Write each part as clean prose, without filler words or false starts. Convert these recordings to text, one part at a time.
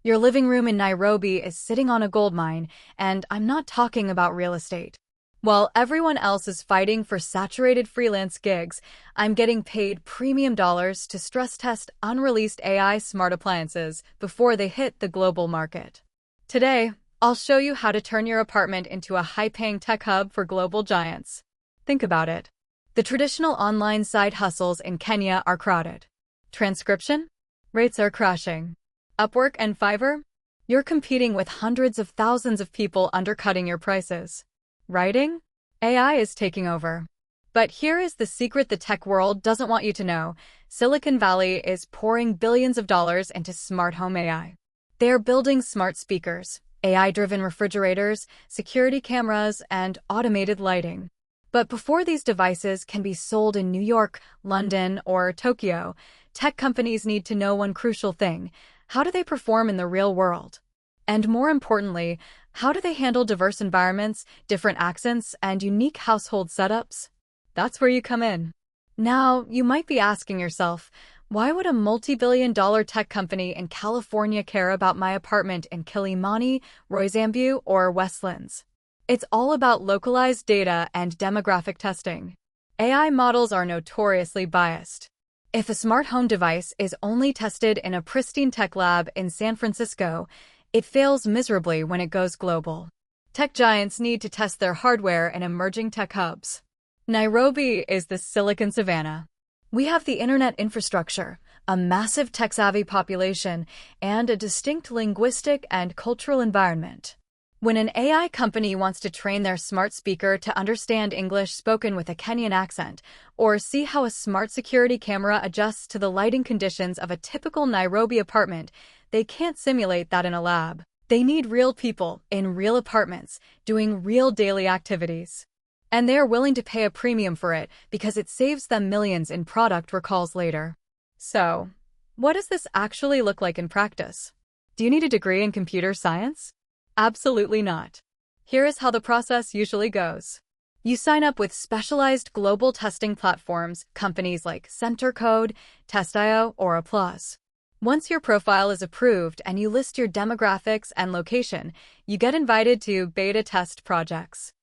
Your living room in Nairobi is sitting on a gold mine, and I'm not talking about real estate. While everyone else is fighting for saturated freelance gigs, I'm getting paid premium dollars to stress test unreleased AI smart appliances before they hit the global market. Today, I'll show you how to turn your apartment into a high-paying tech hub for global giants. Think about it. The traditional online side hustles in Kenya are crowded. Transcription? Rates are crashing. Upwork and Fiverr? You're competing with hundreds of thousands of people undercutting your prices. Writing? AI is taking over. But here is the secret the tech world doesn't want you to know. Silicon Valley is pouring billions of dollars into smart home AI. They are building smart speakers, AI-driven refrigerators, security cameras, and automated lighting. But before these devices can be sold in New York, London, or Tokyo, tech companies need to know one crucial thing: how do they perform in the real world? And more importantly, how do they handle diverse environments, different accents, and unique household setups? That's where you come in. Now, you might be asking yourself, why would a multi-billion-dollar tech company in California care about my apartment in Kilimani, Roysambu, or Westlands? It's all about localized data and demographic testing. AI models are notoriously biased. If a smart home device is only tested in a pristine tech lab in San Francisco, it fails miserably when it goes global. Tech giants need to test their hardware in emerging tech hubs. Nairobi is the Silicon Savannah. We have the internet infrastructure, a massive tech-savvy population, and a distinct linguistic and cultural environment. When an AI company wants to train their smart speaker to understand English spoken with a Kenyan accent, or see how a smart security camera adjusts to the lighting conditions of a typical Nairobi apartment, they can't simulate that in a lab. They need real people in real apartments doing real daily activities. And they are willing to pay a premium for it because it saves them millions in product recalls later. So, what does this actually look like in practice? Do you need a degree in computer science? Absolutely not. Here is how the process usually goes. You sign up with specialized global testing platforms, companies like CenterCode, Test.io, or Applause. Once your profile is approved and you list your demographics and location, you get invited to beta test projects.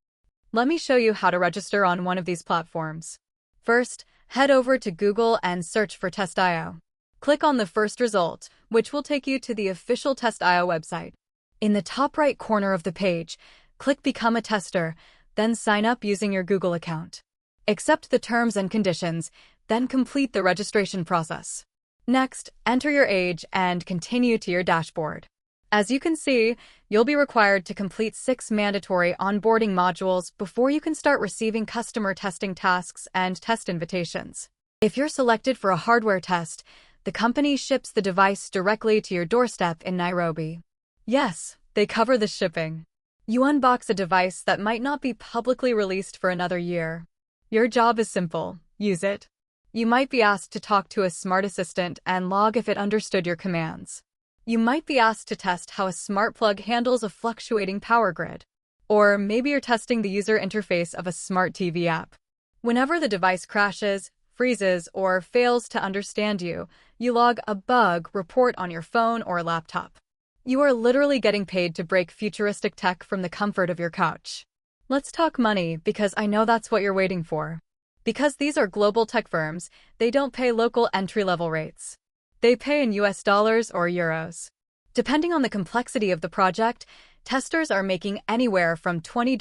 Let me show you how to register on one of these platforms. First, head over to Google and search for Test.io. Click on the first result, which will take you to the official Test.io website. In the top right corner of the page, click Become a Tester, then sign up using your Google account. Accept the terms and conditions, then complete the registration process. Next, enter your age and continue to your dashboard. As you can see, you'll be required to complete 6 mandatory onboarding modules before you can start receiving customer testing tasks and test invitations. If you're selected for a hardware test, the company ships the device directly to your doorstep in Nairobi. Yes, they cover the shipping. You unbox a device that might not be publicly released for another year. Your job is simple: use it. You might be asked to talk to a smart assistant and log if it understood your commands. You might be asked to test how a smart plug handles a fluctuating power grid. Or maybe you're testing the user interface of a smart TV app. Whenever the device crashes, freezes, or fails to understand you, you log a bug report on your phone or laptop. You are literally getting paid to break futuristic tech from the comfort of your couch. Let's talk money, because I know that's what you're waiting for. Because these are global tech firms, they don't pay local entry-level rates. They pay in US dollars or euros. Depending on the complexity of the project, testers are making anywhere from $20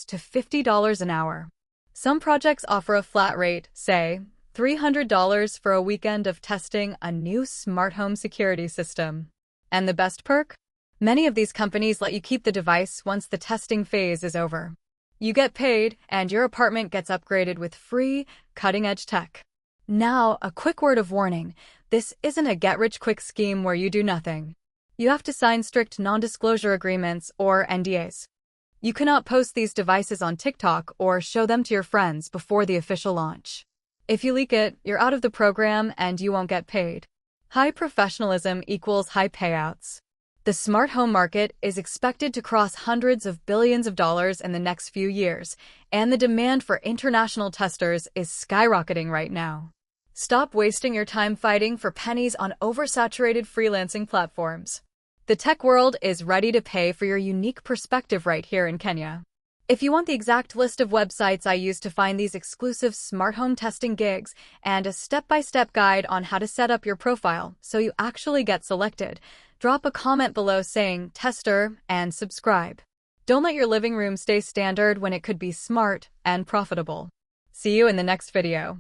to $50 an hour. Some projects offer a flat rate, say, $300 for a weekend of testing a new smart home security system. And the best perk? Many of these companies let you keep the device once the testing phase is over. You get paid, and your apartment gets upgraded with free, cutting-edge tech. Now, a quick word of warning: this isn't a get-rich-quick scheme where you do nothing. You have to sign strict non-disclosure agreements, or NDAs. You cannot post these devices on TikTok or show them to your friends before the official launch. If you leak it, you're out of the program and you won't get paid. High professionalism equals high payouts. The smart home market is expected to cross hundreds of billions of dollars in the next few years, and the demand for international testers is skyrocketing right now. Stop wasting your time fighting for pennies on oversaturated freelancing platforms. The tech world is ready to pay for your unique perspective right here in Kenya. If you want the exact list of websites I use to find these exclusive smart home testing gigs and a step-by-step guide on how to set up your profile so you actually get selected, drop a comment below saying tester and subscribe. Don't let your living room stay standard when it could be smart and profitable. See you in the next video.